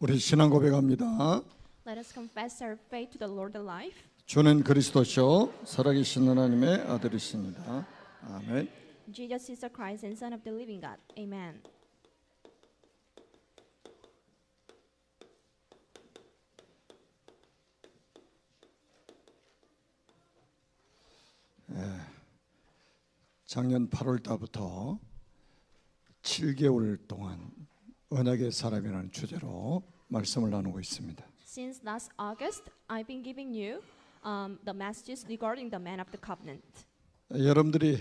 우리 신앙 고백합니다. Let us confess our faith to the Lord alive. 주는 그리스도시요 살아계신 하나님의 아들이십니다. 아멘. Jesus is the Christ and Son of the living God. Amen. 작년 8월 달부터 7개월 동안 언약의 사람이라는 주제로 말씀을 나누고 있습니다. Since last August, I've been giving you the messages regarding the man of the covenant. 여러분들이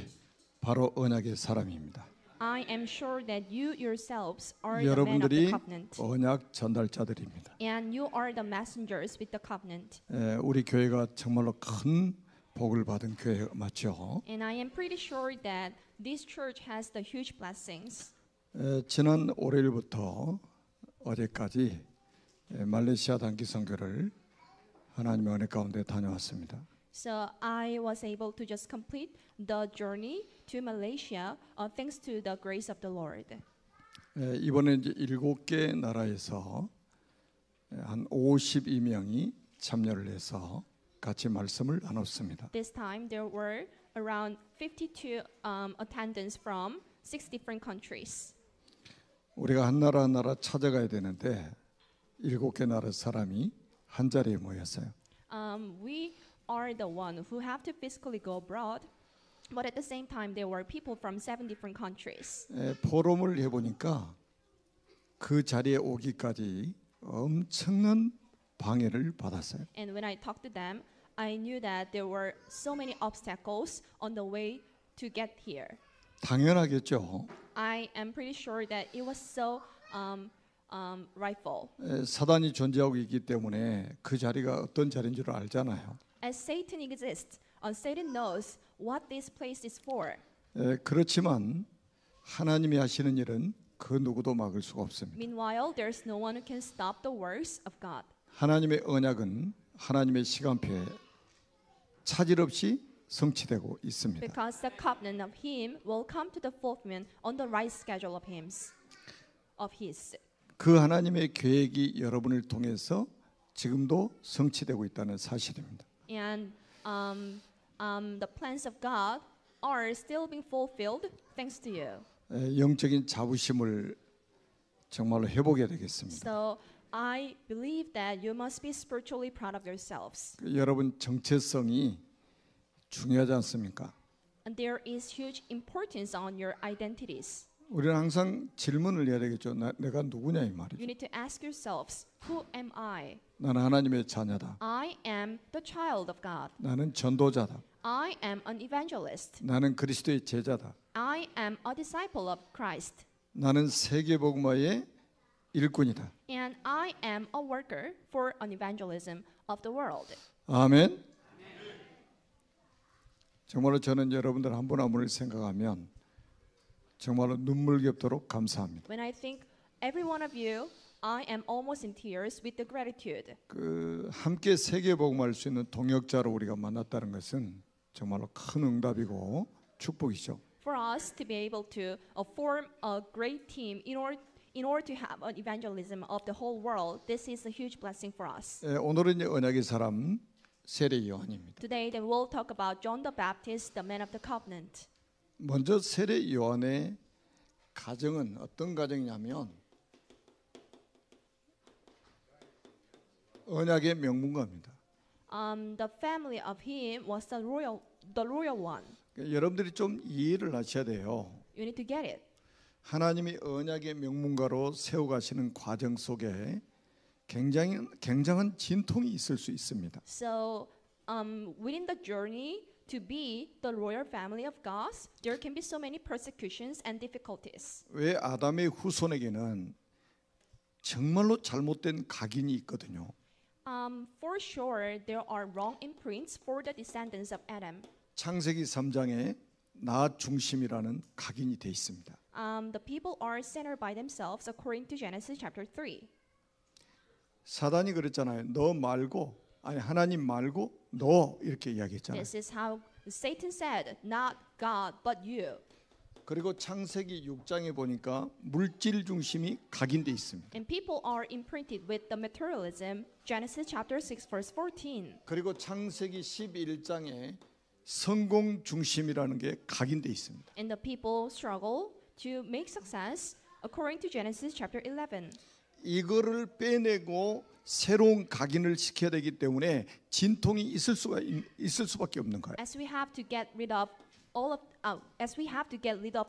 바로 언약의 사람입니다. I am sure that you yourselves are the man of the 여러분들이 covenant. 언약 전달자들입니다. And you are the messengers with the covenant. 우리 교회가 정말로 큰 복을 받은 교회 맞죠? And I am pretty sure that this church has the huge blessings. 지난 월요일부터 어제까지 말레이시아 단기 선교를 하나님의 은혜 가운데 다녀왔습니다. So I was able to just complete the journey to Malaysia thanks to the grace of the Lord. 이번에 이제 7개 나라에서 한 52명이 참여를 해서 같이 말씀을 나눴습니다. This time there were around 52 attendants from 6 different countries. 우리가 한 나라 한 나라 찾아가야 되는데 7개 나라 사람이 한 자리에 모였어요. We are the one who have to physically go abroad, but at the same time there were people from 7 different countries. 포럼을 해보니까 그 자리에 오기까지 엄청난 방해를 받았어요. And when I talked to them, I knew that there were so many obstacles on the way to get here. 당연하겠죠. I am pretty sure that it was so rightful. 사단이 존재하고 있기 때문에 그 자리가 어떤 자리인 줄 알잖아요. As Satan exists, Satan knows what this place is for. 그렇지만 하나님이 하시는 일은 그 누구도 막을 수가 없습니다. Meanwhile, there's no one who can stop the works of God. 하나님의 언약은 하나님의 시간표에 차질 없이 성취되고 있습니다. Because the covenant of Him will come to the fulfillment on the right schedule of His. 그 하나님의 계획이 여러분을 통해서 지금도 성취되고 있다는 사실입니다. And the plans of God are still being fulfilled thanks to you. 영적인 자부심을 정말로 회복해야 되겠습니다. So I believe that you must be spiritually proud of yourselves. 여러분 정체성이 중요하지 않습니까? And there is huge importance on your identities. 우리는 항상 질문을 해야 되겠죠. 내가 누구냐 이 말이죠. You need to ask yourselves, who am I? 나는 하나님의 자녀다. I am the child of God. 나는 전도자다. I am an evangelist. 나는 그리스도의 제자다. I am a disciple of Christ. 나는 세계복음화의 일꾼이다. And I am a worker for an evangelism of the world. 아멘. 정말로 저는 여러분들 한 분 한 분을 생각하면 정말로 눈물겹도록 감사합니다. When I think every one of you, I am almost in tears with the gratitude. 그 함께 세계복음할 수 있는 동역자로 우리가 만났다는 것은 정말로 큰 응답이고 축복이죠. For us to be able to form a great team in order to have an evangelism of the whole world, this is a huge blessing for us. 오늘은 언약의 사람 세례 요한입니다. Today, then we'll talk about John the Baptist, the man of the covenant. 먼저 세례 요한의 가정은 어떤 가정이냐면 언약의 명문가입니다. The family of him was the royal one. 여러분들이 좀 이해를 하셔야 돼요. You need to get it. 하나님이 언약의 명문가로 세워가시는 과정 속에 굉장한 진통이 있을 수 있습니다. So, within the journey to be the royal family of God, there can be so many persecutions and difficulties. 왜 아담의 후손에게는 정말로 잘못된 각인이 있거든요. For sure, there are wrong imprints for the descendants of Adam. 창세기 3장에 나 중심이라는 각인이 돼 있습니다. The people are centered by themselves according to Genesis chapter 3. 사단이 그랬잖아요. 너 말고 아니 하나님 말고 너 이렇게 이야기했잖아요. This is how Satan said, not God, but you. 그리고 창세기 6장에 보니까 물질 중심이 각인돼 있습니다. And people are imprinted with the materialism. Genesis chapter 6 verse 14. 그리고 창세기 11장에 성공 중심이라는 게 각인돼 있습니다. And the people struggle to make success according to Genesis chapter 11. 이거를 빼내고 새로운 각인을 시켜야 되기 때문에 진통이 있을 수밖에 없는 거예요. As we have to get rid of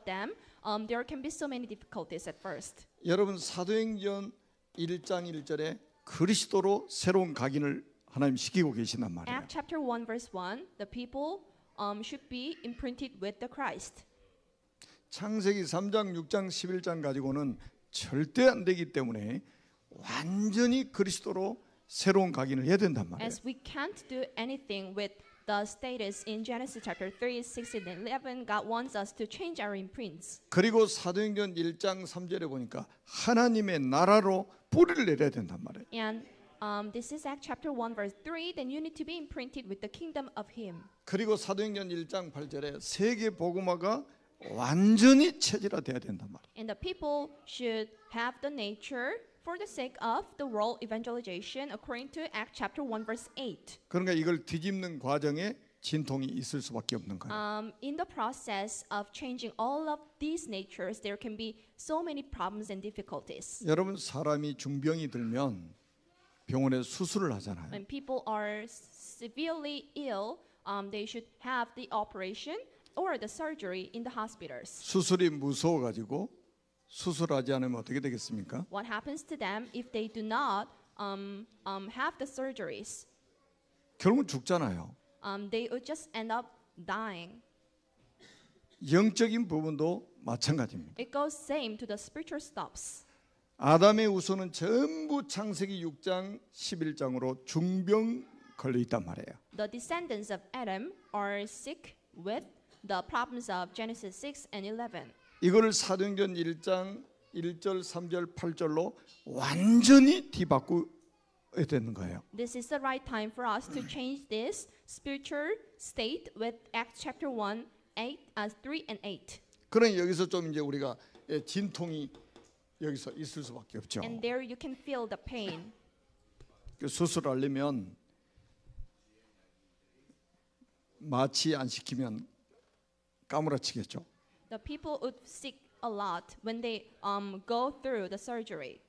them, there can be so many difficulties at first. 여러분 사도행전 1장 1절에 그리스도로 새로운 각인을 하나님 시키고 계신단 말이에요. Acts chapter 1 verse 1, the people should be imprinted with the Christ. 창세기 3장, 6장, 11장 가지고는 절대 안 되기 때문에 완전히 그리스도로 새로운 각인을 해야 된단 말이에요. As we can't do anything with the status in Genesis chapter 3, 16, and 11, God wants us to change our imprints. 그리고 사도행전 1장 3절에 보니까 하나님의 나라로 뿌리를 내려야 된단 말이에요. And this is Acts chapter 1 verse 3, then you need to be imprinted with the kingdom of Him. 그리고 사도행전 1장 8절에 세계 복음화가 완전히 체질화돼야 된단 말이에요. And the people should have the nature for the sake of the world evangelization according to Acts chapter 1 verse 8. 그러니까 이걸 뒤집는 과정에 진통이 있을 수밖에 없는 거예요. In the process of changing all of these natures, there can be so many problems and difficulties. 여러분 사람이 중병이 들면 병원에 수술을 하잖아요. When people are severely ill, they should have the operation or the surgery in the hospitals. 수술이 무서워가지고 수술하지 않으면 어떻게 되겠습니까? What happens to them if they do not have the surgeries? 결국은 죽잖아요. They would just end up dying. 영적인 부분도 마찬가지입니다. It goes same to the spiritual stuffs. 아담의 후손은 전부 창세기 6장 11장으로 중병 걸려 있단 말이에요. The descendants of Adam are sick with the problems of Genesis 6 and 11. 이거를 사도행전 1장 1절, 3절, 8절로 완전히 뒤바꾸어야 되는 거예요. This is the right time for us to change this spiritual state with Acts chapter 1, 3 and 8. 그러니 여기서 좀 이제 우리가 진통이 여기서 있을 수밖에 없죠. And there you can feel the pain. 수술하려면 마취 안 시키면 까무라치겠죠. The people would sick a lot when they go through the surgery.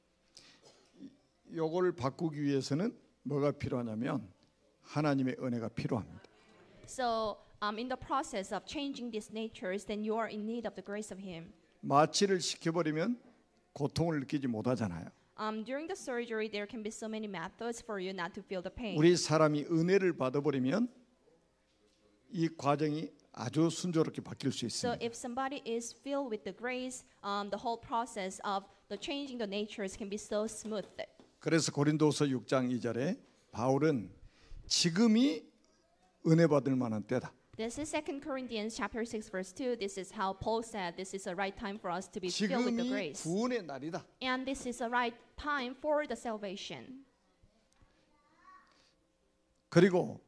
요걸 바꾸기 위해서는 뭐가 필요하냐면 하나님의 은혜가 필요합니다. So in the process of changing these natures, then you are in need of the grace of Him. 마취를 시켜버리면 고통을 느끼지 못하잖아요. During the surgery, there can be so many methods for you not to feel the pain. 우리 사람이 은혜를 받아버리면 이 과정이 아주 순조롭게 바뀔 수 So 있습니다. if somebody is filled with the grace, the whole process of the changing the natures can be so smooth. 그래서 고린도서 6장 2절에 바울은 지금이 은혜 받을 만한 때다. This is 2 Corinthians chapter 6 verse 2. This is how Paul said this is the right time for us to be filled with the 지금이 grace. 구원의 날이다. And this is the right time for the salvation. 그리고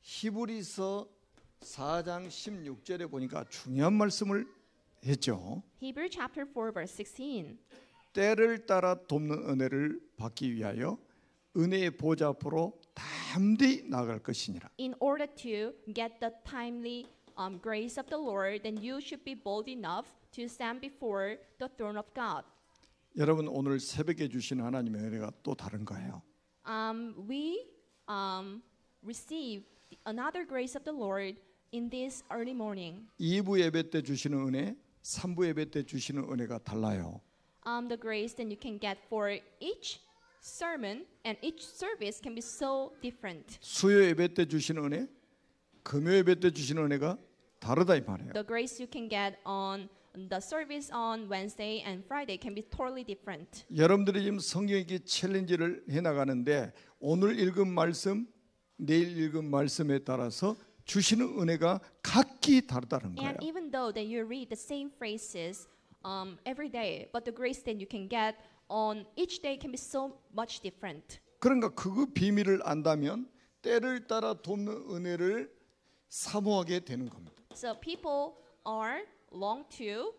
히브리서 4장 16절에 보니까 중요한 말씀을 했죠. Hebrew chapter 4 verse 16. 때를 따라 돕는 은혜를 받기 위하여 은혜의 보좌 앞으로 담대히 나아갈 것이니라. In order to get the timely grace of the Lord, then you should be bold enough to stand before the throne of God. 여러분 오늘 새벽에 주신 하나님의 은혜가 또 다른 거예요. We receive another grace of the Lord in this early morning. 2부 예배 때 주시는 은혜, 3부 예배 때 주시는 은혜가 달라요. The grace that you can get for each sermon and each service can be so different. 수요 예배 때 주시는 은혜, 금요 예배 때 주시는 은혜가 다르다 이 말이에요. The grace you can get on the service on Wednesday and Friday can be totally different. 여러분들이 지금 성경 읽기 챌린지를 해나가는데 오늘 읽은 말씀, 내일 읽은 말씀에 따라서 주시는 은혜가 각기 다르다는 거예요. And even though that you read the same phrases every day, but the grace that you can get on each day can be so much different. 그러니까 그 비밀을 안다면 때를 따라 돕는 은혜를 사모하게 되는 겁니다. So people are long to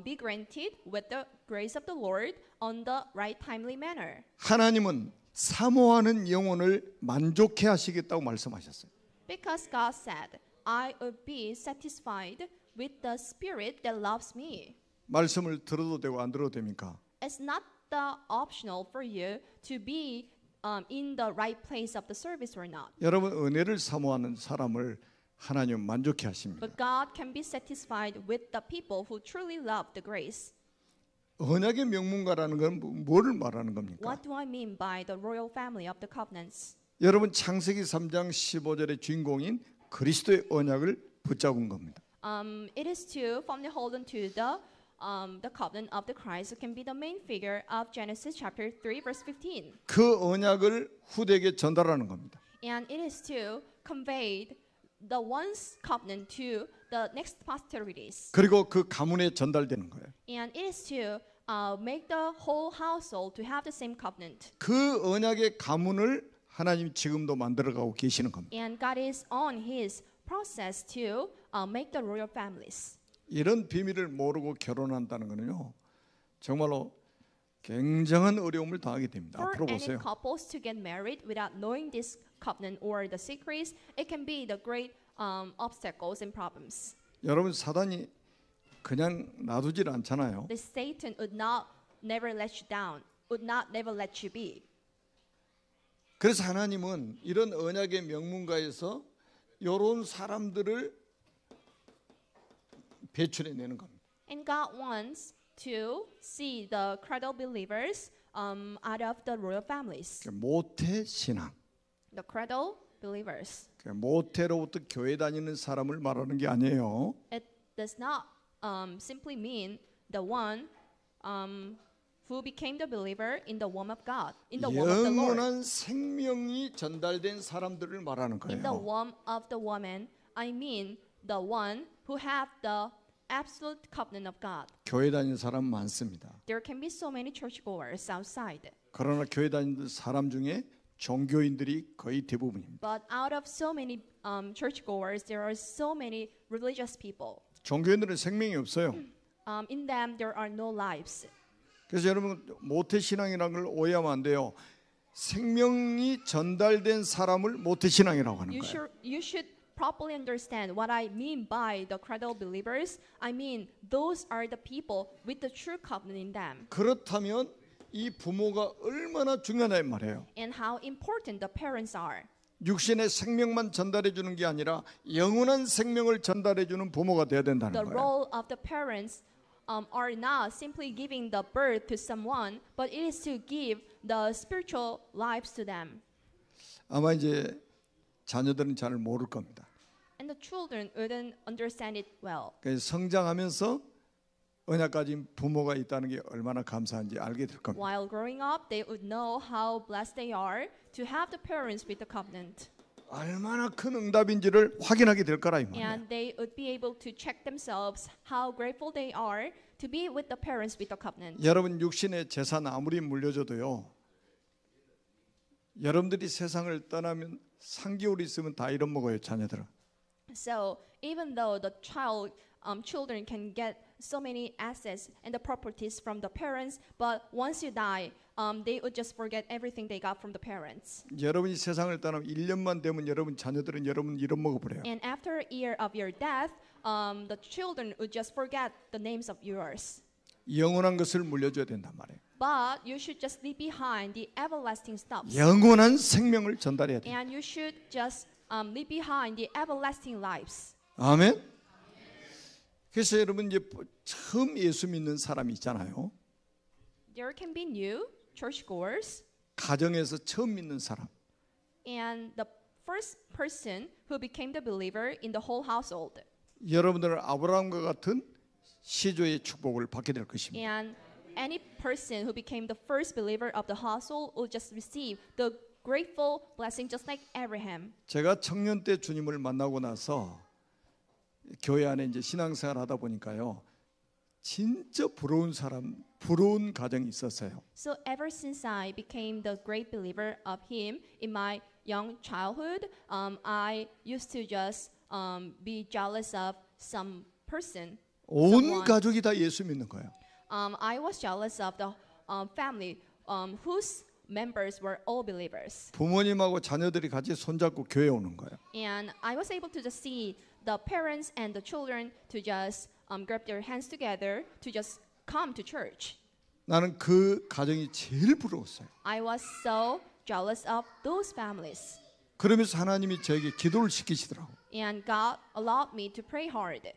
be granted with the grace of the Lord on the right timely manner. 하나님은 사모하는 영혼을 만족해 하시겠다고 말씀하셨어요. Because God said, I will be satisfied with the spirit that loves me. 말씀을 들어도 되고 안 들어도 됩니까? It's not the optional for you to be in the right place of the service or not. 여러분 은혜를 사모하는 사람을 하나님 만족해 하십니다. But God can be satisfied with the people who truly love the grace. 언약의 명문가라는 건 뭐를 말하는 겁니까? What do I mean by the royal family of the covenants? 여러분 창세기 3장 15절의 주인공인 그리스도의 언약을 붙잡은 겁니다. It is to firmly hold on to the covenant of the Christ who can be the main figure of Genesis chapter 3 verse 15. 그 언약을 후대에게 전달하는 겁니다. And it is to convey the one's covenant to the next posterities. 그리고 그 가문에 전달되는 거예요. And it is to make the whole household to have the same covenant. 그 언약의 가문을 하나님 지금도 만들어가고 계시는 겁니다. And God is on His process to make the royal families. 이런 비밀을 모르고 결혼한다는 거는요, 정말로 굉장한 어려움을 당하게 됩니다. For 앞으로 any 보세요. couples to get married without knowing this covenant or the secrets, it can be the great obstacles and problems. 여러분 사단이 그냥 놔두질 않잖아요. The Satan would not never let you down, would not never let you be. 그래서 하나님은 이런 언약의 명문가에서 이런 사람들을 배출해내는 겁니다. And God wants to see the cradle believers out of the royal families. 모태 신앙. The cradle believers. 모태로부터 교회 다니는 사람을 말하는 게 아니에요. It does not simply mean the one who became the believer in the womb of God, in the womb of the Lord. 영원한 생명이 전달된 사람들을 말하는 In the 거예요. womb of the woman, I mean the one who have the absolute covenant of God. 교회 다니는 사람 많습니다. There can be so many churchgoers outside, 그러나 교회 다니는 사람 중에 종교인들이 거의 대부분입니다. but out of so many churchgoers, there are so many religious people. 종교인들은 생명이 없어요. In them, there are no lives. 그래서 여러분 모태 신앙이라는 걸 오해하면 안 돼요. 생명이 전달된 사람을 모태 신앙이라고 하는 거예요. You should properly understand what I mean by the cradle believers. I mean those are the people with the true covenant in them. 그렇다면 이 부모가 얼마나 중요하냐 말이에요. And how important the parents are. 육신의 생명만 전달해 주는 게 아니라 영원한 생명을 전달해 주는 부모가 돼야 된다는 The 거예요. role of the parents are not simply giving the birth to someone, but it is to give the spiritual lives to them. 아마 이제 자녀들은 잘 모를 겁니다. And the children wouldn't understand it well. 그래서 성장하면서 언약 가진 부모가 있다는 게 얼마나 감사한지 알게 될 겁니다. While growing up, they would know how blessed they are to have the parents with the covenant. 얼마나 큰 응답인지를 확인하게 될 거라 이 말이에요. And they would be able to check themselves how grateful they are to be with the parents with the covenant. 여러분 육신의 재산 아무리 물려줘도요. 여러분들이 세상을 떠나면 3개월 있으면 다 잃어먹어요 자녀들은. So even though the children can get so many assets and the properties from the parents, but once you die, they would just forget everything they got from the parents. 여러분이 세상을 떠나면 1년만 되면 여러분 자녀들은 여러분 잃어먹어 버려요. And after a year of your death, the children would just forget the names of yours. 영원한 것을 물려줘야 된단 말이에요. But you should just leave behind the everlasting stuff. 영원한 생명을 전달해야 돼요. And you should just leave behind the everlasting lives. 아멘. 그래서 여러분 이제 처음 예수 믿는 사람이 있잖아요. There can be new churchgoers, 가정에서 처음 믿는 사람. and the first person who became the believer in the whole household. 여러분들은 아브라함과 같은 시조의 축복을 받게 될 것입니다. And any person who became the first believer of the household will just receive the grateful blessing just like Abraham. 제가 청년 때 주님을 만나고 나서 교회 안에 이제 신앙생활 하다 보니까요. 진짜 부러운 가정이 있었어요. So ever since I became the great believer of him in my young childhood, I used to just be jealous of some person. 온 someone. 가족이 다 예수 믿는 거예요. I was jealous of the family whose members were all believers. 부모님하고 자녀들이 같이 손잡고 교회 오는 거예요. And I was able to just see the parents and the children to just grab their hands together to just come to church. 나는 그 가정이 제일 부러웠어요. I was so jealous of those families. 그러면서 하나님이 저에게 기도를 시키시더라고. And God allowed me to pray hard.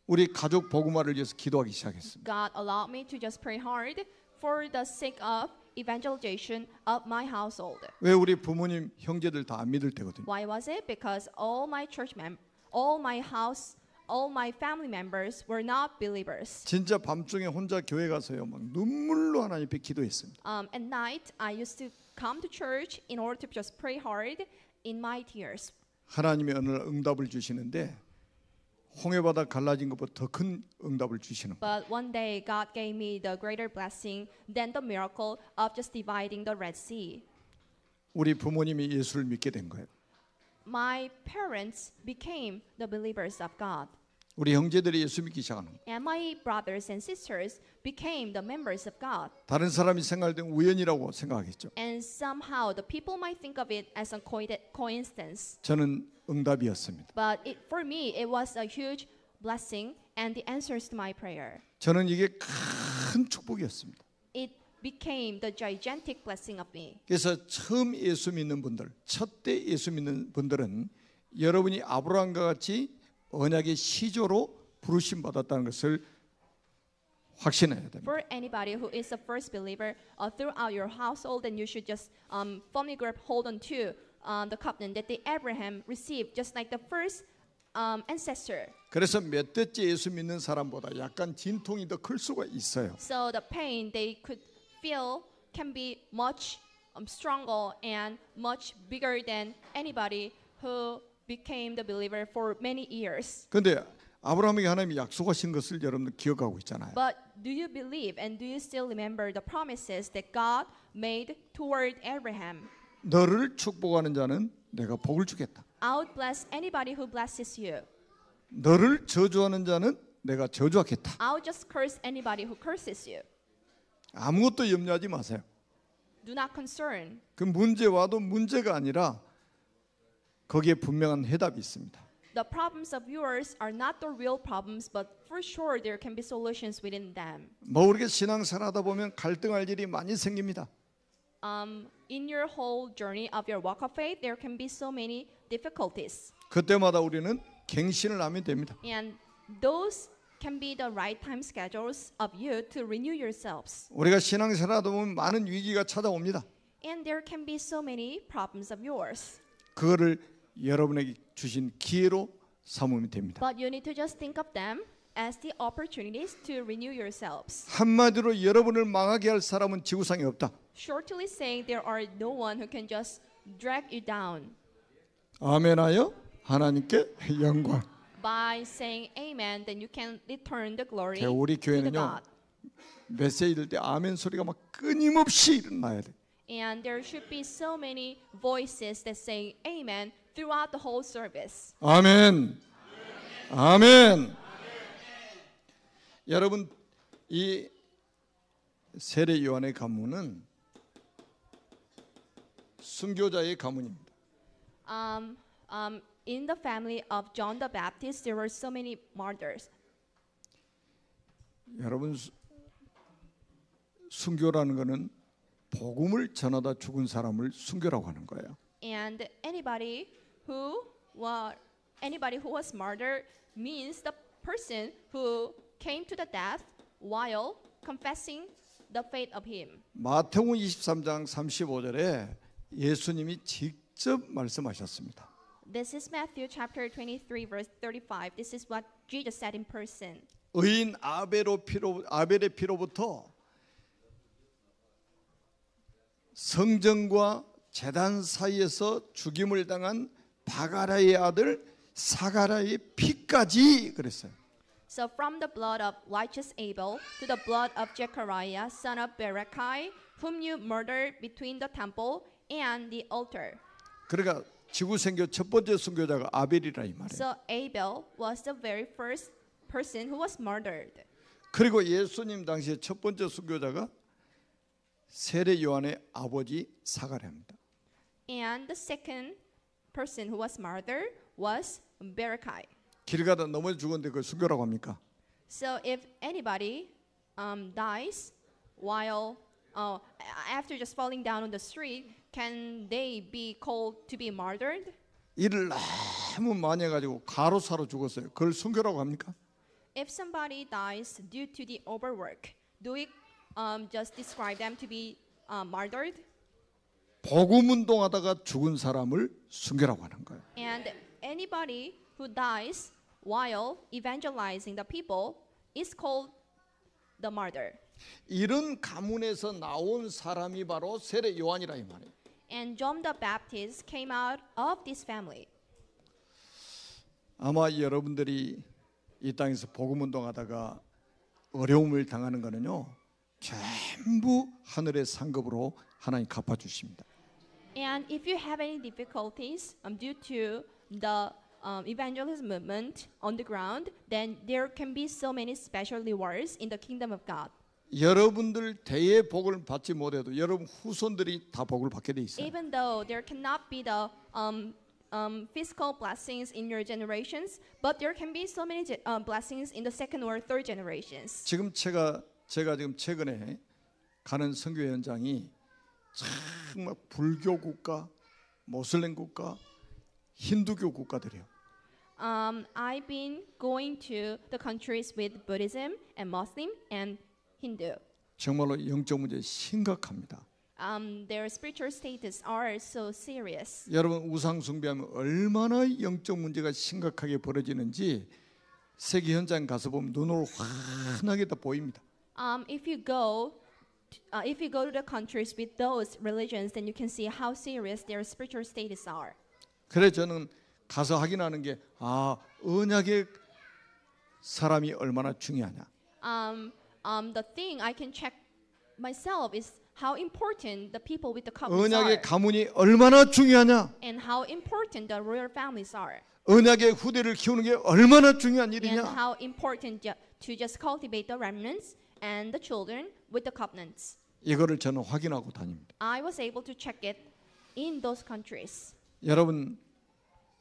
우리 가족 복음화를 위해서 기도하기 시작했습니다. God allowed me to just pray hard for the sake of evangelization of my household. 왜 우리 부모님 형제들 다 안 믿을 때거든요. Why was it? Because all my family members were not believers. 진짜 밤중에 혼자 교회 가서요, 막 눈물로 하나님 앞에 기도했습니다. At night, I used to come to church in order to just pray hard in my tears. 하나님이 어느 날 응답을 주시는데 홍해바다 갈라진 것보다 더 큰 응답을 주시는 거예요. But one day, God gave me the greater blessing than the miracle of just dividing the Red Sea. 우리 부모님이 예수를 믿게 된 거예요. My parents became the believers of God. 우리 형제들이 예수 믿기 시작하는 거예요. And my brothers and sisters became the members of God. 다른 사람이 생각할 땐 우연이라고 생각하겠죠. And somehow the people might think of it as a coincidence. 저는 응답이었습니다. But for me, it was a huge blessing and the answers to my prayer. 저는 이게 큰 축복이었습니다. It became the gigantic blessing of me. 그래서 처음 예수 믿는 분들, 첫 때 예수 믿는 분들은 여러분이 아브라함과 같이 언약의 시조로 부르심 받았다는 것을 확신해야 됩니다. For anybody who is a first believer throughout your household, then you should just firmly grab hold on to the covenant that the Abraham received, just like the first ancestor. 그래서 몇 대째 예수 믿는 사람보다 약간 진통이 더 클 수가 있어요. So the pain they could feel can be much stronger and much bigger than anybody who became the believer for many years. 그런데 아브라함에게 하나님이 약속하신 것을 여러분들 기억하고 있잖아요. But do you believe and do you still remember the promises that God made toward Abraham? 너를 축복하는 자는 내가 복을 주겠다. I would bless anybody who blesses you. 너를 저주하는 자는 내가 저주하겠다. I would just curse anybody who curses you. 아무것도 염려하지 마세요. Do not concern. 그 문제 와도 문제가 아니라 거기에 분명한 해답이 있습니다. The problems of yours are not the real problems, but for sure there can be solutions within them. 뭐 우리가 신앙생활하다 보면 갈등할 일이 많이 생깁니다. In your whole journey of your walk of faith, there can be so many difficulties. 그때마다 우리는 갱신을 하면 됩니다. And those can be the right time schedules of you to renew yourselves. 우리가 신앙생활하다 보면 많은 위기가 찾아옵니다. And there can be so many problems of yours. 그거를 여러분에게 주신 기회로 삼으면 됩니다. But you need to just think of them as the opportunities to renew yourselves. 한마디로 여러분을 망하게 할 사람은 지구상에 없다. Shortly saying, there are no one who can just drag you down. 아멘하여 하나님께 영광. By saying amen, then you can return the glory 우리 to the 교회는요 God. 메시지 들 때 아멘 소리가 막 끊임없이 일어나야 돼. And there should be so many voices that say amen throughout the whole service. 아멘. 아멘. 여러분 이 세례 요한의 가문은 순교자의 가문입니다. In the family of John the Baptist, there were so many martyrs. 여러분 순교라는 것은 복음을 전하다 죽은 사람을 순교라고 하는 거예요. And anybody who was martyred means the person who came to the death while confessing the faith of him. 마태복음 23장 35절에 예수님이 직접 말씀하셨습니다. This is Matthew chapter 23 verse 35. This is what Jesus said in person. 의인 아벨의 피로부터 성전과 제단 사이에서 죽임을 당한 바가라의 아들 사가라의 피까지 그랬어요. So from the blood of righteous Abel to the blood of Zechariah, son of Berechiah, whom you murdered between the temple and the altar. 그러니까 지구 생교 첫 번째 순교자가 아벨이라 이 말이에요. So Abel was the very first person who was murdered. 그리고 예수님 당시에 첫 번째 순교자가 세례 요한의 아버지 사가랴입니다. And the second person who was murdered was Berekai. 길 가다 넘어져 죽었는데 그걸 순교라고 합니까? So if anybody dies while after just falling down on the street, can they be called to be murdered? 일을 너무 많이 해가지고 가로사로 죽었어요. 그걸 순교라고 합니까? If somebody dies due to the overwork, do we just describe them to be murdered? 복음 운동하다가 죽은 사람을 순교라고 하는 거예요. And anybody who dies while evangelizing the people is called the martyr. 이런 가문에서 나온 사람이 바로 세례 요한이라 이 말이에요. And John the Baptist came out of this family. 아마 여러분들이 이 땅에서 복음 운동하다가 어려움을 당하는 거는요, 전부 하늘의 상급으로 하나님 갚아 주십니다. And if you have any difficulties due to the evangelism movement on the ground, then there can be so many special rewards in the kingdom of God. 여러분들 대의 복을 받지 못해도 여러분 후손들이 다 복을 받게 돼 있어요. Even though there cannot be the physical blessings in your generations, but there can be so many blessings in the second or third generations. 지금 제가 지금 최근에 가는 선교 현장이 정말 불교 국가, 모슬렘 국가, 힌두교 국가들이에요. I've been going to the countries with Buddhism and Muslim and Hindu. 정말로 영적 문제 심각합니다. Their spiritual status are so serious. 여러분 우상 숭배하면 얼마나 영적 문제가 심각하게 벌어지는지 세계 현장 가서 보면 눈으로 환하게 다 보입니다. If you go to the countries with those religions, then you can see how serious their spiritual status are. 그래서 저는 가서 확인하는 게 언약의 사람이 얼마나 중요하냐. The thing I can check myself is how important the people with the covenants 언약의 are, 가문이 얼마나 중요하냐. and how important the royal families are, 언약의 후대를 키우는 게 얼마나 중요한 and 일이냐. how important to just cultivate the remnants and the children with the covenants. 이거를 저는 확인하고 다닙니다. I was able to check it in those countries. 여러분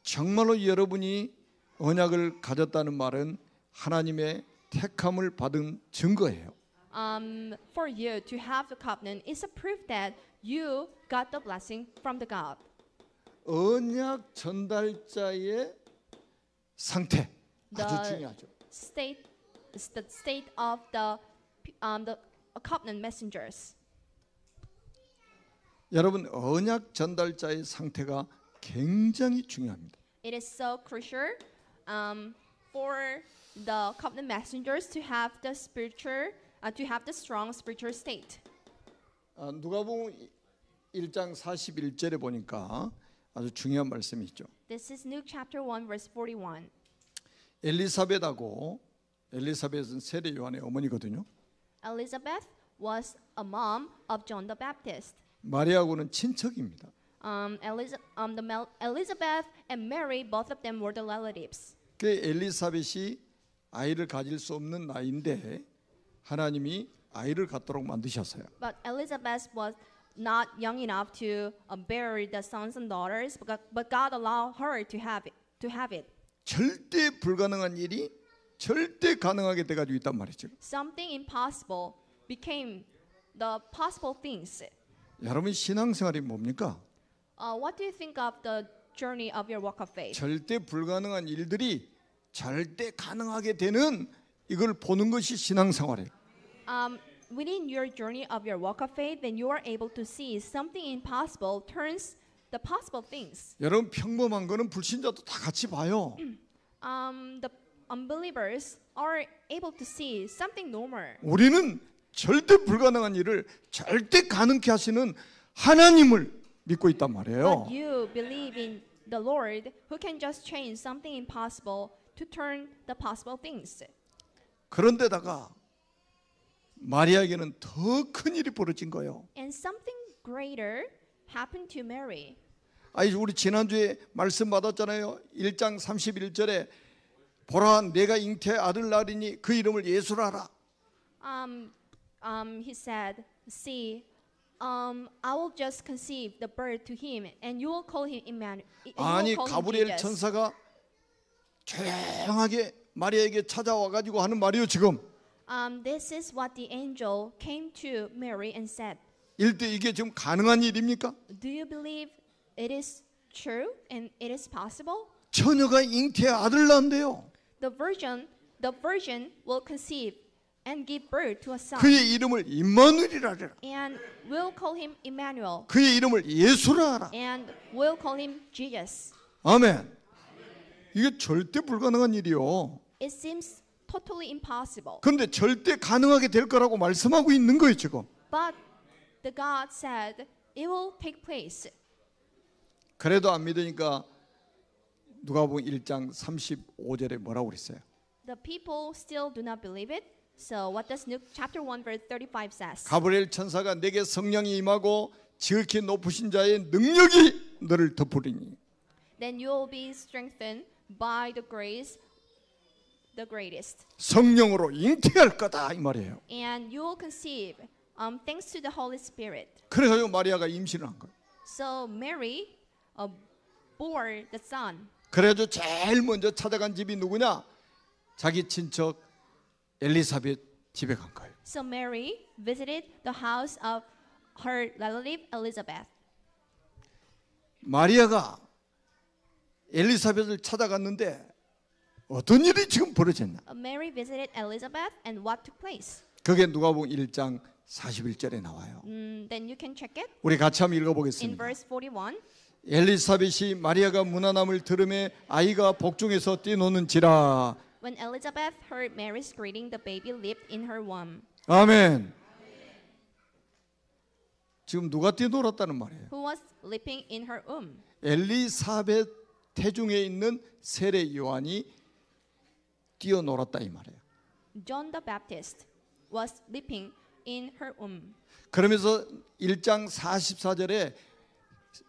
정말로 여러분이 언약을 가졌다는 말은 하나님의 택함을 받은 증거예요. For you to have the covenant is a proof that you got the blessing from the God. 언약 전달자의 상태 아주 The 중요하죠. the state of the covenant messengers. 여러분 언약 전달자의 상태가 굉장히 중요합니다. It is so crucial for the covenant messengers to have the strong spiritual state. 누가복음 1장 41절에 보니까 아주 중요한 말씀이 있죠. This is Luke chapter 1 verse 41. 엘리사벳은 세례 요한의 어머니거든요. Elizabeth was a mom of John the Baptist. 마리아하고는 친척입니다. Elizabeth and Mary, both of them were the relatives. 그 엘리사벳이 아이를 가질 수 없는 나이인데 하나님이 아이를 갖도록 만드셨어요. But Elizabeth was not young enough to bear the sons and daughters, but God allowed her to have it. 절대 불가능한 일이 절대 가능하게 돼가지고 있단 말이죠. Something impossible became the possible things. 여러분 신앙생활이 뭡니까? What do you think of the journey of your walk of faith? 절대 불가능한 일들이 절대 가능하게 되는 이걸 보는 것이 신앙생활이에요. Within your journey of your walk of faith, then you are able to see something impossible turns the possible things. 여러분 평범한 거는 불신자도 다 같이 봐요. The unbelievers are able to see something normal. 우리는 절대 불가능한 일을 절대 가능케 하시는 하나님을 믿고 있단 말이에요. But you believe in the Lord who can just change something impossible to turn the possible things. 그런데다가 마리아에게는 더 큰 일이 벌어진 거예요. And something greater happened to Mary. 우리 지난주에 말씀 받았잖아요. 1장 31절에 보라 내가 잉태의 아들 낳으리니 그 이름을 예수라 하라. He said, "See, I will just conceive the birth to him, and you will call him Emmanuel." 아니 가브리엘 천사가 조용하게 마리아에게 찾아와 가지고 하는 말이요 지금. This is what the angel came to Mary and said. 일대 이게 지금 가능한 일입니까? Do you believe it is true and it is possible? 처녀가 잉태의 아들 낳는데요. The virgin will conceive and give birth to a son, 그의 이름을 임마누엘이라 하라. and will call him Emmanuel, 그의 이름을 예수라 하라. and will call him Jesus. 아멘. 이게 절대 불가능한 일이요. It seems totally impossible. 그런데 절대 가능하게 될 거라고 말씀하고 있는 거예요 지금. But the God said it will take place. 그래도 안 믿으니까 누가복음 1장 35절에 뭐라고 그랬어요? The people still do not believe it. So what does Luke chapter 1 verse 35 says? 가브리엘 천사가 내게 성령이 임하고 지극히 높으신 자의 능력이 너를 덮으리니. Then you will be strengthened by the grace, the greatest. 성령으로 잉태할 거다 이 말이에요. And you will conceive thanks to the Holy Spirit. 그래서 마리아가 임신을 한 거예요. So Mary bore the son. 그래도 제일 먼저 찾아간 집이 누구냐? 자기 친척 엘리사벳 집에 간 거예요. So Mary visited the house of her relative Elizabeth. 마리아가 엘리사벳을 찾아갔는데 어떤 일이 지금 벌어졌나? Mary visited Elizabeth, and what took place? 그게 누가복음 1장 41절에 나와요. Then you can check it 우리 같이 한번 in 읽어보겠습니다. verse 41. 엘리사벳이 마리아가 문안함을 들음에 아이가 복중에서 뛰노는지라. When Elizabeth heard Mary's greeting, the baby leaped in her womb. 아멘. 지금 누가 뛰놀았다는 말이에요? Who was leaping in her womb? 엘리사벳 태중에 있는 세례 요한이 뛰어놀았다 이 말이에요. John the Baptist was leaping in her womb. 그러면서 1장 44절에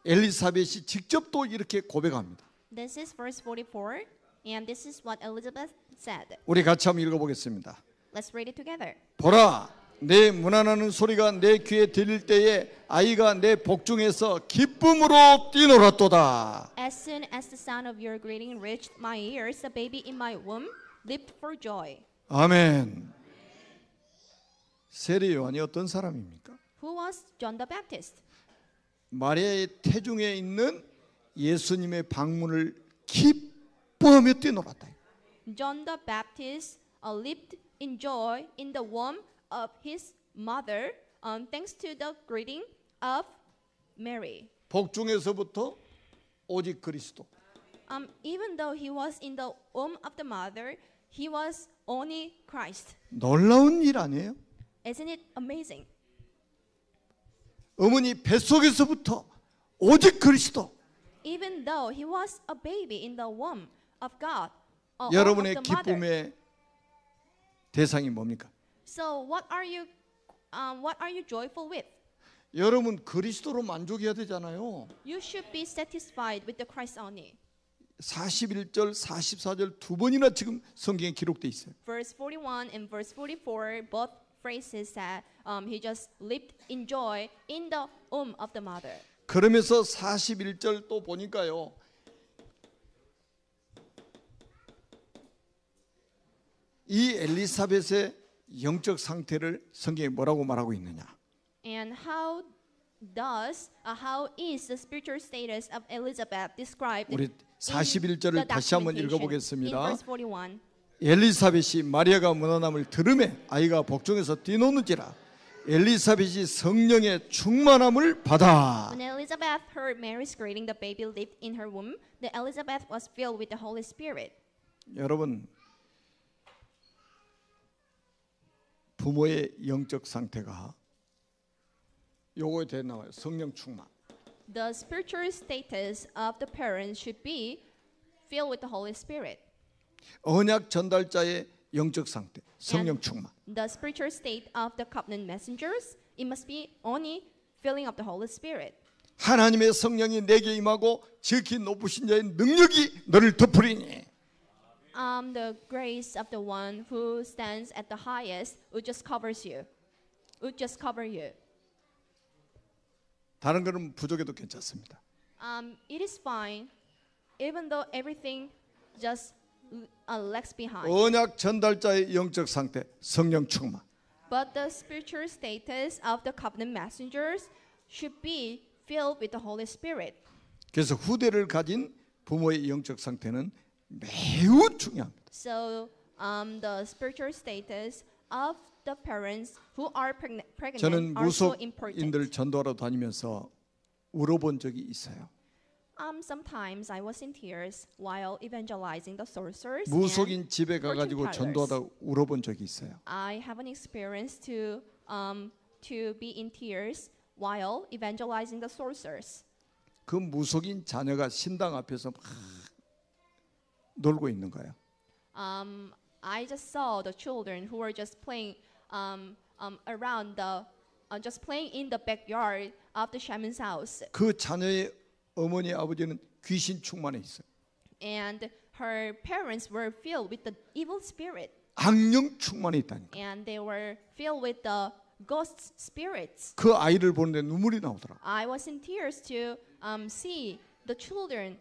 엘리사벳이 직접 또 이렇게 고백합니다. This is verse 44, and this is what Elizabeth said. 우리 같이 한번 읽어보겠습니다. Let's read it together. 보라, 내 문안하는 소리가 내 귀에 들릴 때에 아이가 내 복중에서 기쁨으로 뛰놀았도다. As soon as the sound of your greeting reached my ears, the baby in my womb leaped for joy. 아멘. 세례 요한이 어떤 사람입니까? Who was John the Baptist? 마리아의 태중에 있는 예수님의 방문을 기뻐하며 뛰놀았다. John the Baptist leaped in joy in the womb of his mother, thanks to the greeting of Mary. 복중에서부터 오직 그리스도. Even though he was in the womb of the mother, he was only Christ. 놀라운 일 아니에요? Isn't it amazing? 어머니 뱃속에서부터 오직 그리스도. Even though he was a baby in the womb of God, of 여러분의 the mother. 기쁨의 대상이 뭡니까? So what are you joyful with? 여러분 그리스도로 만족해야 되잖아요. You should be satisfied with the Christ only. 41절, 44절 두 번이나 지금 성경에 기록돼 있어요. Verse 41 and verse 44, both phrases said he just leaped in joy in the womb of the mother. 그러면서 41절 또 보니까요. 이 엘리사벳의 영적 상태를 성경에 뭐라고 말하고 있느냐? And how is the spiritual status of Elizabeth described 우리 in 41절을 the 다시 한번 documentation? 읽어보겠습니다. In verse 41. 엘리사벳이 마리아가 문안함을 들음에 아이가 복중에서 뛰노는지라. 엘리사벳이 성령의 충만함을 받아. When Elizabeth heard Mary's greeting, the baby leaped in her womb. The Elizabeth was filled with the Holy Spirit. 여러분 부모의 영적 상태가 요거에 대해 나와요. 성령 충만. The spiritual status of the parents should be filled with the Holy Spirit. 언약 전달자의 영적 상태, 성령 충만. The spiritual state of the covenant messengers, it must be only filling of the Holy Spirit. 하나님의 성령이 내게 임하고 지극히 높으신 자의 능력이 너를 덮으리니. The grace of the one who stands at the highest would just covers you. Would just cover you. 다른 거는 부족해도 괜찮습니다. It is fine, even though everything just lags behind. 언약 전달자의 영적 상태, 성령 충만. But the spiritual status of the covenant messengers should be filled with the Holy Spirit. 그래서 후대를 가진 부모의 영적 상태는 매우 중요합니다. So the spiritual status of the parents who are pregnant 저는 are so important. 무속인들 전도하러 다니면서 울어본 적이 있어요. Sometimes I was in tears while evangelizing the sorcerers. 무속인 집에 가가지고 fortune 전도하다 울어본 적이 있어요. I have an experience to be in tears while evangelizing the sorcerers. 그 무속인 자녀가 신당 앞에서 막 놀고 있는 거예요. I just saw the children who were just playing around the just playing in the backyard of the shaman's house. 그 자녀의 어머니 아버지는 귀신 충만해 있어요. And her parents were filled with the evil spirit. 악령 충만해 있다니까. And they were filled with the ghost spirits. 그 아이를 보는데 눈물이 나오더라고. I was in tears to see the children.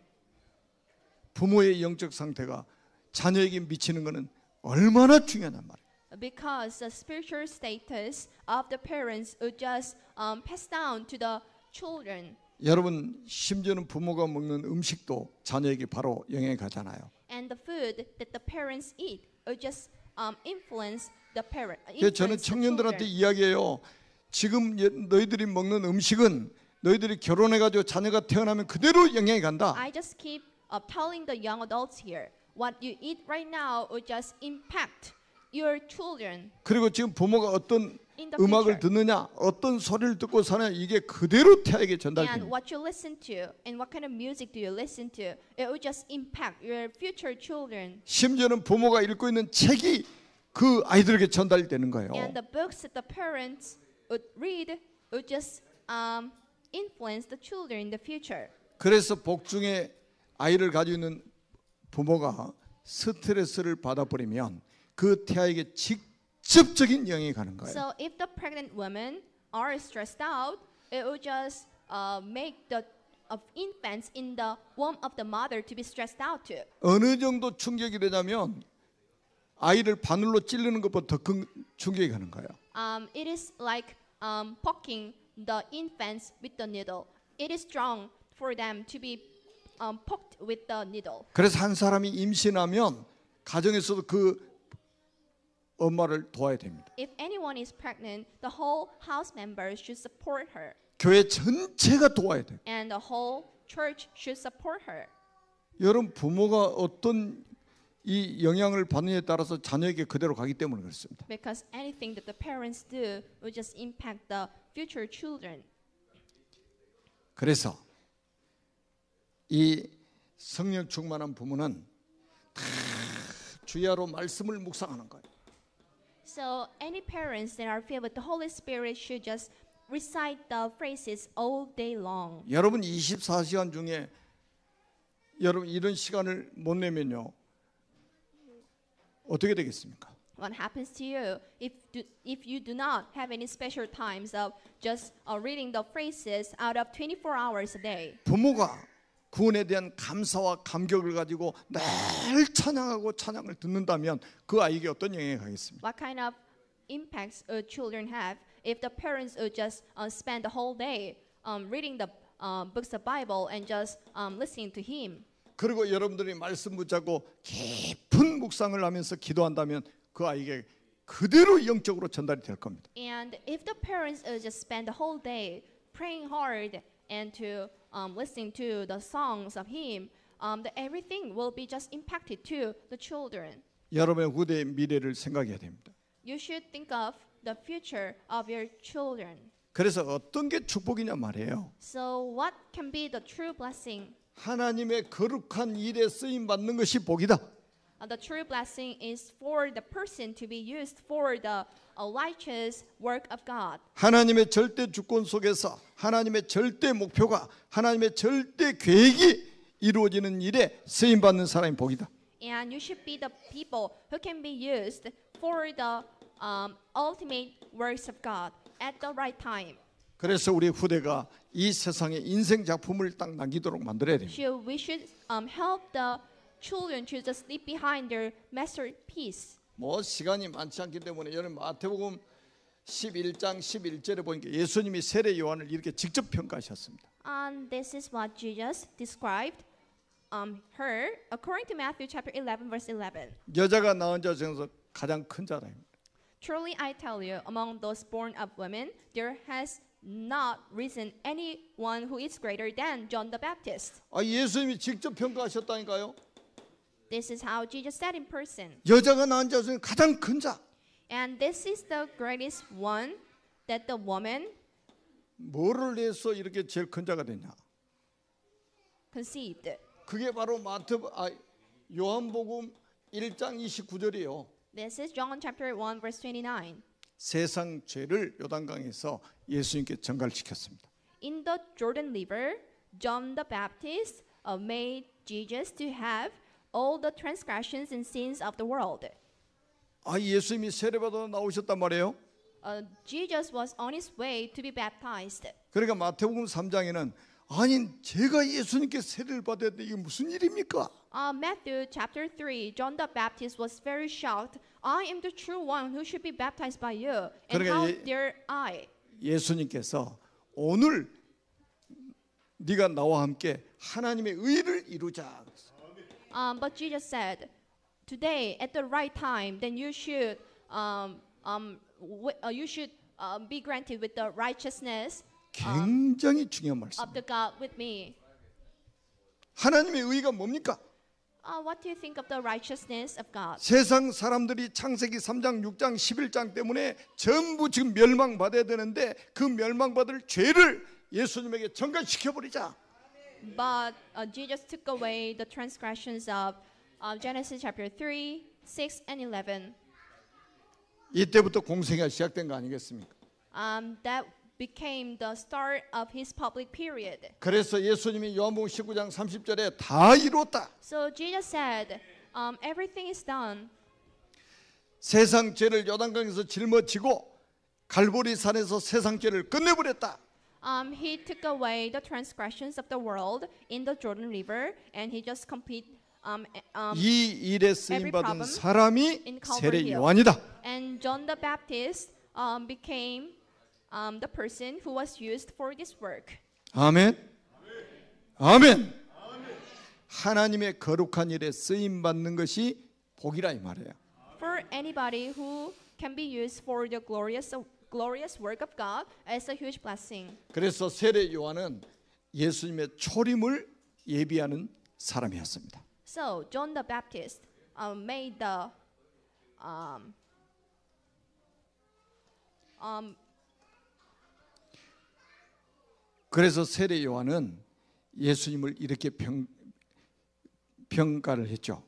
부모의 영적 상태가 자녀에게 미치는 것은 얼마나 중요하단 말이에요. Because the spiritual status of the parents would just pass down to the children. 여러분 심지어는 부모가 먹는 음식도 자녀에게 바로 영향이 가잖아요. And the food that the parents eat would just influence the parent. 그래서 저는 청년들한테 이야기해요. 지금 너희들이 먹는 음식은 너희들이 결혼해가지고 자녀가 태어나면 그대로 영향이 간다. I just keep telling the young adults here, what you eat right now will just impact your children. 그리고 지금 부모가 어떤 In the 음악을 future. 듣느냐, 어떤 소리를 듣고 사느냐 이게 그대로 태에게 And 전달됩니다. what you listen to and what kind of music do you listen to, it will just impact your future children. 심지어는 부모가 읽고 있는 책이 그 아이들에게 전달되는 거예요. And the books that the parents would read would just influence the children in the future. 그래서 복중에 아이를 가지고 있는 부모가 스트레스를 받아버리면 그 태아에게 직접적인 영향이 가는 거예요. So if the pregnant women are stressed out, it will just make the infants in the womb of the mother to be stressed out too. 어느 정도 충격이 되냐면 아이를 바늘로 찌르는 것보다 더 큰 충격이 가는 거예요. It is like poking the infants with the needle. It is strong for them to be poked with the needle. 그래서 한 사람이 임신하면 가정에서도 그 엄마를 도와야 됩니다. If anyone is pregnant, the whole house members should support her, 교회 전체가 도와야 돼요. and the whole church should support her. 여러분 부모가 어떤 이 영향을 받느냐에 따라서 자녀에게 그대로 가기 때문에 그렇습니다. Because anything that the parents do will just impact the future children. 그래서 이 성령 충만한 부모는 다 주야로 말씀을 묵상하는 거예요. So any parents that are filled with the Holy Spirit should just recite the phrases all day long. 여러분 24시간 중에 여러분 이런 시간을 못 내면요 어떻게 되겠습니까? What happens to you if you do not have any special times of just reading the phrases out of 24 hours a day? 부모가 구원에 대한 감사와 감격을 가지고 늘 찬양하고 찬양을 듣는다면 그 아이에게 어떤 영향이 가겠습니까? What kind of impacts children have if the parents would just spend the whole day reading the books of Bible and just listening to him? 그리고 여러분들이 말씀 붙잡고 깊은 묵상을 하면서 기도한다면 그 아이에게 그대로 영적으로 전달이 될 겁니다. And if the parents just spend the whole day praying hard and to listening to the songs of him, that everything will be just impacted to the children. 여러분의 후대의 미래를 생각해야 됩니다. You should think of the future of your children. 그래서 어떤 게 축복이냐 말이에요. So what can be the true blessing? 하나님의 거룩한 일에 쓰임 받는 것이 복이다. The true blessing is for the person to be used for the righteous work of God. 하나님의 절대 주권 속에서 하나님의 절대 목표가 하나님의 절대 계획이 이루어지는 일에 쓰임 받는 사람이 복이다. And you should be the people who can be used for the ultimate works of God at the right time. 그래서 우리 후대가 이 세상에 인생 작품을 딱 남기도록 만들어야 됩니다. We should help the children to just leave behind their masterpiece. 뭐 시간이 많지 않기 때문에 여러분 마태복음 11장 11절에 보니까 예수님이 세례 요한을 이렇게 직접 평가하셨습니다. And this is what Jesus described her according to Matthew chapter 11 verse 11. 여자가 낳은 자 중에서 가장 큰 자라. Truly I tell you, among those born of women, there has not risen anyone who is greater than John the Baptist. 아, 예수님이 직접 평가하셨다니까요. This is how Jesus said in person. 여자가 낳은 자 중에 가장 큰 자. And this is the greatest one that the woman 뭐를 해서 이렇게 제일 큰 자가 됐냐? conceived. 그게 바로 요한복음 1장 29절이에요. This is John chapter 1 verse 29. 세상 죄를 요단강에서 예수님께 전갈시켰습니다. In the Jordan River, John the Baptist made Jesus to have all the transgressions and sins of the world. 아, 예수님이 세례받아 나오셨단 말이에요. Jesus was on his way to be baptized. 그러니까 마태복음 3장에는 아니 제가 예수님께 세례를 받아야 돼 이게 무슨 일입니까? Matthew chapter 3, John the Baptist was very shocked. I am the true one who should be baptized by you. And 그러니까 how dare I? 예수님께서 오늘 네가 나와 함께 하나님의 의를 이루자. But Jesus said, today at the right time, then you should be granted with the righteousness 굉장히 중요한 말씀. of the God with me. 하나님의 의가 뭡니까? What do you think of the righteousness of God? 세상 사람들이 창세기 3장, 6장, 11장 때문에 전부 지금 멸망받아야 되는데 그 멸망받을 죄를 예수님에게 전가시켜 버리자. But Jesus took away the transgressions of Genesis chapter 3, 6, and 11. 이때부터 공생애가 시작된 거 아니겠습니까? That became the start of his public period. 그래서 예수님이 요한복음 19장 30절에 다 이뤘다. So Jesus said, everything is done. 세상 죄를 요단강에서 짊어지고 갈보리 산에서 세상 죄를 끝내버렸다. He took away the transgressions of the world in the Jordan River, and he just 이 일에 쓰임 받은 사람이 in Calvary 세례 Hill. 요한이다. And John the Baptist became the person who was used for this work. 아멘. 아멘. 하나님의 거룩한 일에 쓰임 받는 것이 복이라 이 말이에요. For anybody who can be used for the glorious work of God is a huge blessing. 그래서 세례 요한은 예수님의 초림을 예비하는 사람이었습니다. So John the Baptist made the 그래서 세례 요한은 예수님을 이렇게 평가를 했죠.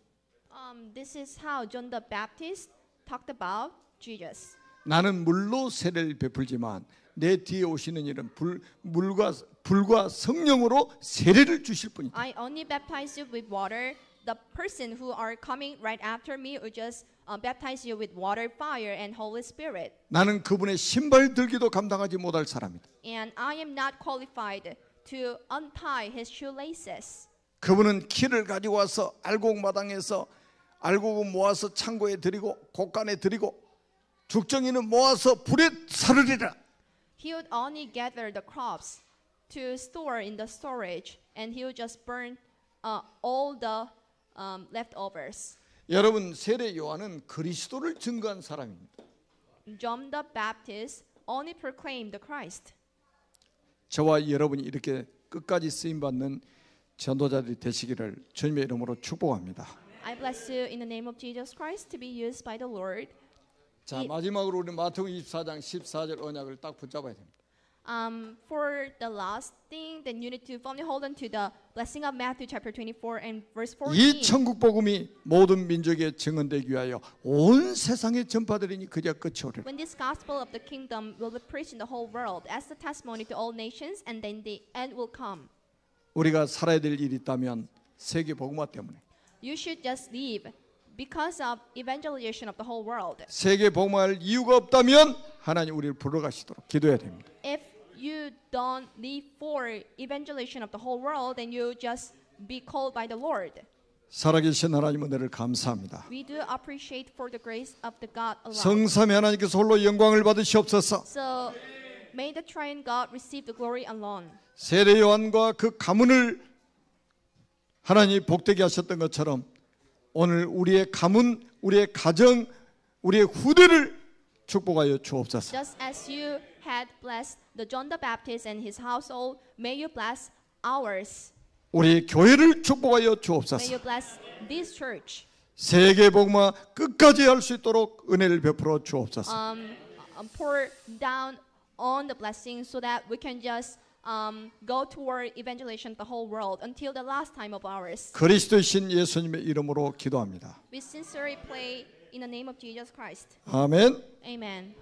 This is how John the Baptist talked about Jesus. 나는 물로 세례를 베풀지만 내 뒤에 오시는 이는 불과 성령으로 세례를 주실 분이다. I only baptize you with water. The person who are coming right after me will just baptize you with water, fire, and Holy Spirit. 나는 그분의 신발 들기도 감당하지 못할 사람이다. And I am not qualified to untie his shoelaces. 그분은 키를 가지고 와서 알곡마당에서 알곡을 모아서 창고에 드리고 곡간에 드리고 죽정이는 모아서 불에 사르리라. He would only gather the crops to store in the storage, and he would just burn all the leftovers. 여러분 세례 요한은 그리스도를 증거한 사람입니다. John the Baptist only proclaimed the Christ. 저와 여러분이 이렇게 끝까지 쓰임 받는 전도자들이 되시기를 주님의 이름으로 축복합니다. I bless you in the name of Jesus Christ to be used by the Lord. 자 마지막으로 우리 마태복음 24장 14절 언약을 딱 붙잡아야 됩니다. For the last thing, then you need to firmly hold on to the blessing of Matthew chapter 24 and verse 14. 이 천국 복음이 모든 민족에 증언되기 위하여 온 세상에 전파되리니 그저 끝이 오리라. When this gospel of the kingdom will be preached in the whole world as a testimony to all nations, and then the end will come. 우리가 살아야 될 일이 있다면 세계 복음화 때문에. you should just leave because of evangelization of the whole world. 세계 복음할 이유가 없다면 하나님 우리를 불러가시도록 기도해야 됩니다. If you don't leave for evangelization of the whole world, then you just be called by the Lord. 살아계신 하나님 은혜를 감사합니다. We do appreciate for the grace of the God alone. 성삼위 하나님께서 홀로 영광을 받으시옵소서. So may the triune God receive the glory alone. 세례 요한과 그 가문을 하나님이 복되게 하셨던 것처럼 오늘 우리의 가문, 우리의 가정, 우리의 후대를 축복하여 주옵소서. Just as you had blessed the John the Baptist and his household, may you bless ours. 우리 교회를 축복하여 May 주옵소서. you bless this church. 세계 복음화 끝까지 할 수 있도록 은혜를 베풀어 주옵소서. Pour down on the blessings so that we can just go toward evangelization of the whole world until the last time of ours. 그리스도의 신 예수님의 이름으로 기도합니다. We sincerely pray in the name of Jesus Christ. 아멘. Amen.